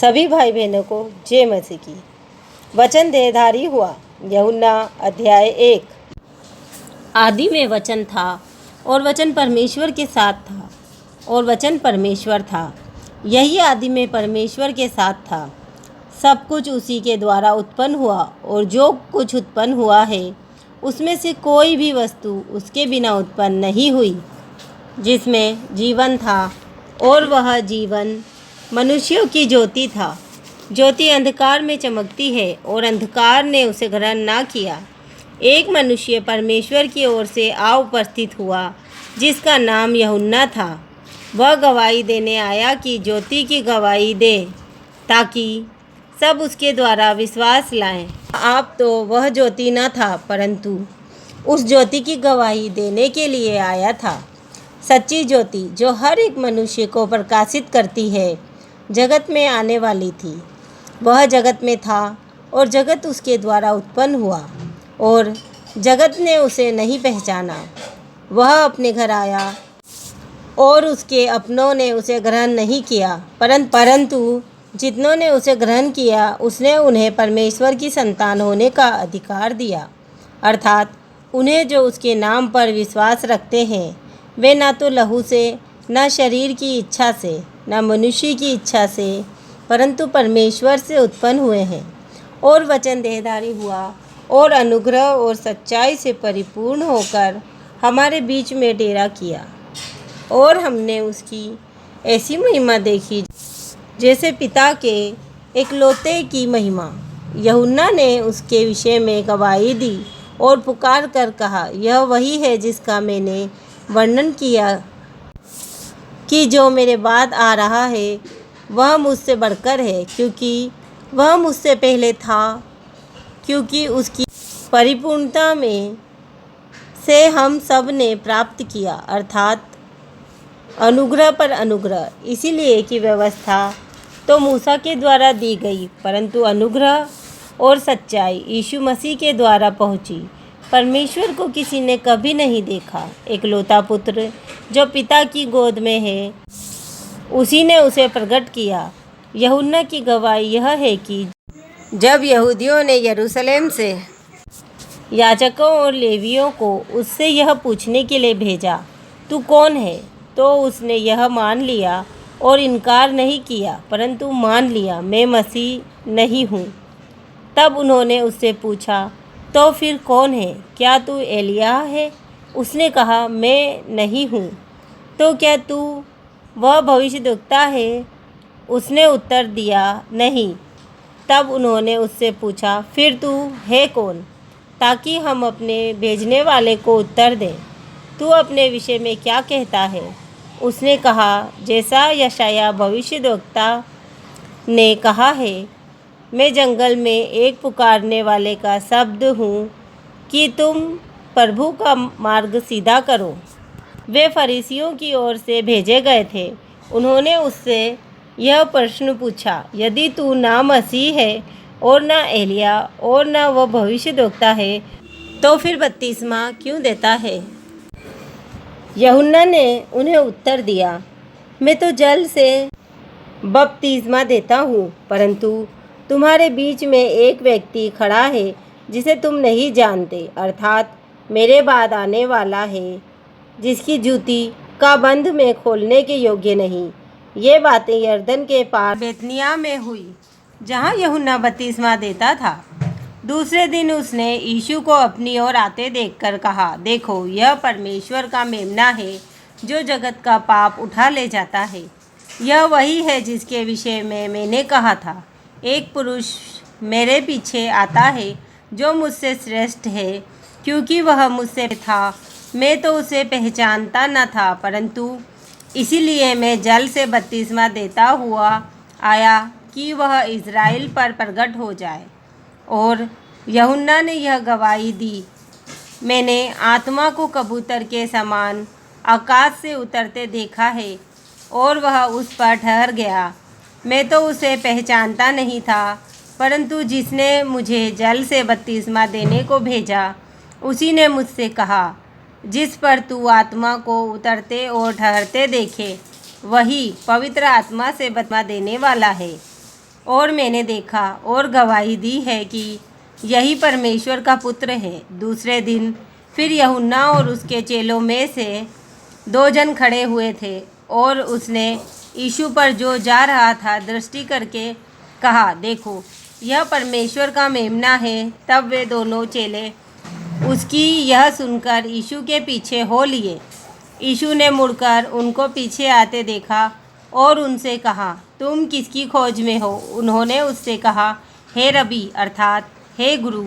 सभी भाई बहनों को जय मसीह की। वचन देहधारी हुआ। यूहन्ना अध्याय 1। आदि में वचन था और वचन परमेश्वर के साथ था और वचन परमेश्वर था। यही आदि में परमेश्वर के साथ था। सब कुछ उसी के द्वारा उत्पन्न हुआ और जो कुछ उत्पन्न हुआ है उसमें से कोई भी वस्तु उसके बिना उत्पन्न नहीं हुई। जिसमें जीवन था और वह जीवन मनुष्यों की ज्योति था। ज्योति अंधकार में चमकती है और अंधकार ने उसे ग्रहण ना किया। एक मनुष्य परमेश्वर की ओर से आ उपस्थित हुआ जिसका नाम यूहन्ना था। वह गवाही देने आया कि ज्योति की गवाही दे ताकि सब उसके द्वारा विश्वास लाएं। आप तो वह ज्योति न था परंतु उस ज्योति की गवाही देने के लिए आया था। सच्ची ज्योति जो हर एक मनुष्य को प्रकाशित करती है जगत में आने वाली थी। वह जगत में था और जगत उसके द्वारा उत्पन्न हुआ और जगत ने उसे नहीं पहचाना। वह अपने घर आया और उसके अपनों ने उसे ग्रहण नहीं किया, परंतु जितनों ने उसे ग्रहण किया उसने उन्हें परमेश्वर की संतान होने का अधिकार दिया, अर्थात उन्हें जो उसके नाम पर विश्वास रखते हैं। वे न तो लहू से, न शरीर की इच्छा से, न मनुष्य की इच्छा से, परंतु परमेश्वर से उत्पन्न हुए हैं। और वचन देहधारी हुआ और अनुग्रह और सच्चाई से परिपूर्ण होकर हमारे बीच में डेरा किया। और हमने उसकी ऐसी महिमा देखी जैसे पिता के एकलौते की महिमा। यूहन्ना ने उसके विषय में गवाही दी और पुकार कर कहा, यह वही है जिसका मैंने वर्णन किया कि जो मेरे बाद आ रहा है वह मुझसे बढ़कर है, क्योंकि वह मुझसे पहले था। क्योंकि उसकी परिपूर्णता में से हम सब ने प्राप्त किया, अर्थात अनुग्रह पर अनुग्रह। इसीलिए कि व्यवस्था तो मूसा के द्वारा दी गई, परंतु अनुग्रह और सच्चाई यीशु मसीह के द्वारा पहुंची। परमेश्वर को किसी ने कभी नहीं देखा। एकलौता पुत्र जो पिता की गोद में है उसी ने उसे प्रकट किया। यूहन्ना की गवाही यह है कि जब यहूदियों ने यरूशलेम से याजकों और लेवियों को उससे यह पूछने के लिए भेजा, तू कौन है, तो उसने यह मान लिया और इनकार नहीं किया, परंतु मान लिया, मैं मसीह नहीं हूँ। तब उन्होंने उससे पूछा, तो फिर कौन है, क्या तू एलिय्याह है? उसने कहा, मैं नहीं हूँ। तो क्या तू वह भविष्यद्वक्ता है? उसने उत्तर दिया, नहीं। तब उन्होंने उससे पूछा, फिर तू है कौन, ताकि हम अपने भेजने वाले को उत्तर दें। तू अपने विषय में क्या कहता है? उसने कहा, जैसा यशायाह भविष्यद्वक्ता ने कहा है, मैं जंगल में एक पुकारने वाले का शब्द हूँ कि तुम प्रभु का मार्ग सीधा करो। वे फरीसियों की ओर से भेजे गए थे। उन्होंने उससे यह प्रश्न पूछा, यदि तू ना मसीह है और ना एलिय्याह और ना वह भविष्यद्वक्ता है, तो फिर बपतिस्मा क्यों देता है? यूहन्ना ने उन्हें उत्तर दिया, मैं तो जल से बपतिस्मा देता हूँ, परंतु तुम्हारे बीच में एक व्यक्ति खड़ा है जिसे तुम नहीं जानते, अर्थात मेरे बाद आने वाला है, जिसकी जूती का बंध में खोलने के योग्य नहीं। ये बातें यरदन के पार बेतनिय्याह में हुई, जहाँ यूहन्ना बपतिस्मा देता था। दूसरे दिन उसने यीशु को अपनी ओर आते देखकर कहा, देखो, यह परमेश्वर का मेमना है जो जगत का पाप उठा ले जाता है। यह वही है जिसके विषय में मैंने कहा था, एक पुरुष मेरे पीछे आता है जो मुझसे श्रेष्ठ है, क्योंकि वह मुझसे था। मैं तो उसे पहचानता न था, परंतु इसीलिए मैं जल से बपतिस्मा देता हुआ आया कि वह इज़राइल पर प्रगट हो जाए। और यूहन्ना ने यह गवाही दी, मैंने आत्मा को कबूतर के समान आकाश से उतरते देखा है और वह उस पर ठहर गया। मैं तो उसे पहचानता नहीं था, परंतु जिसने मुझे जल से बपतिस्मा देने को भेजा उसी ने मुझसे कहा, जिस पर तू आत्मा को उतरते और ठहरते देखे, वही पवित्र आत्मा से बपतिस्मा देने वाला है। और मैंने देखा और गवाही दी है कि यही परमेश्वर का पुत्र है। दूसरे दिन फिर यूहन्ना और उसके चेलों में से 2 जन खड़े हुए थे और उसने यीशु पर जो जा रहा था दृष्टि करके कहा, देखो, यह परमेश्वर का मेमना है। तब वे दोनों चेले उसकी यह सुनकर यीशु के पीछे हो लिए। यीशु ने मुड़कर उनको पीछे आते देखा और उनसे कहा, तुम किसकी खोज में हो? उन्होंने उससे कहा, हे रबी अर्थात हे गुरु,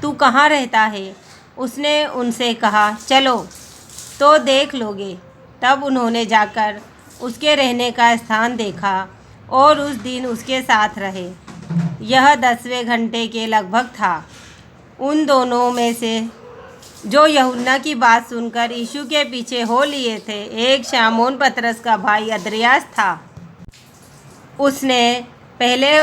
तू कहाँ रहता है? उसने उनसे कहा, चलो तो देख लोगे। तब उन्होंने जाकर उसके रहने का स्थान देखा और उस दिन उसके साथ रहे। यह 10वें घंटे के लगभग था। उन दोनों में से जो यूहन्ना की बात सुनकर यीशु के पीछे हो लिए थे, एक शमौन पतरस का भाई अन्द्रियास था। उसने पहले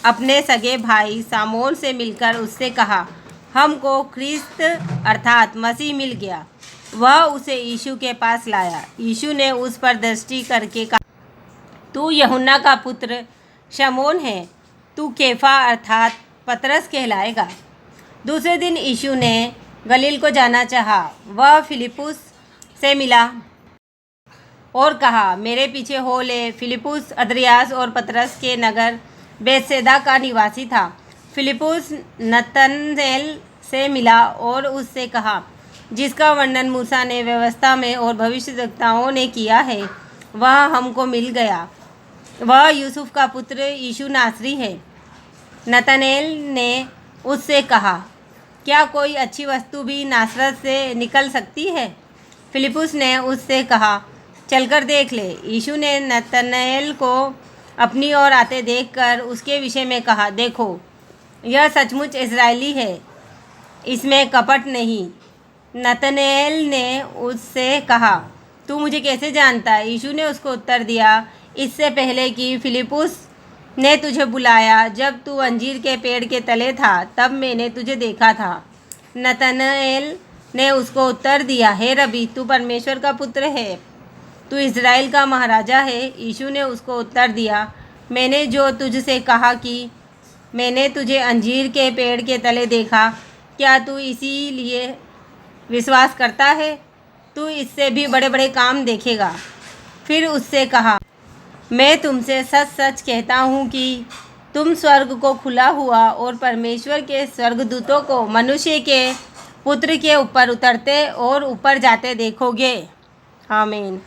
अपने सगे भाई शमौन से मिलकर उससे कहा, हमको ख्रिस्त अर्थात मसीह मिल गया। वह उसे यीशु के पास लाया। यीशु ने उस पर दृष्टि करके कहा, तू यूहन्ना का पुत्र शमौन है, तू केफा अर्थात पतरस कहलाएगा। दूसरे दिन यीशु ने गलील को जाना चाहा। वह फिलिप्पुस से मिला और कहा, मेरे पीछे हो ले। फिलिप्पुस अन्द्रियास और पतरस के नगर बेतसैदा का निवासी था। फिलिप्पुस नतनएल से मिला और उससे कहा, जिसका वर्णन मूसा ने व्यवस्था में और भविष्यद्वक्ताओं ने किया है, वह हमको मिल गया। वह यूसुफ का पुत्र यीशु नासरी है। नतनएल ने उससे कहा, क्या कोई अच्छी वस्तु भी नासरत से निकल सकती है? फिलिप्पुस ने उससे कहा, चलकर देख ले। यीशु ने नतनएल को अपनी ओर आते देखकर उसके विषय में कहा, देखो, यह सचमुच इस्राएली है, इसमें कपट नहीं। नतनएल ने उससे कहा, तू मुझे कैसे जानता है? यीशु ने उसको उत्तर दिया, इससे पहले कि फिलिप्पुस ने तुझे बुलाया, जब तू अंजीर के पेड़ के तले था, तब मैंने तुझे देखा था। नतनएल ने उसको उत्तर दिया, हे रबी, तू परमेश्वर का पुत्र है, तू इज़राइल का महाराजा है। यीशु ने उसको उत्तर दिया, मैंने जो तुझसे कहा कि मैंने तुझे अंजीर के पेड़ के तले देखा, क्या तू इसीलिए विश्वास करता है? तू इससे भी बड़े बड़े काम देखेगा। फिर उससे कहा, मैं तुमसे सच सच कहता हूँ कि तुम स्वर्ग को खुला हुआ और परमेश्वर के स्वर्गदूतों को मनुष्य के पुत्र के ऊपर उतरते और ऊपर जाते देखोगे। आमीन।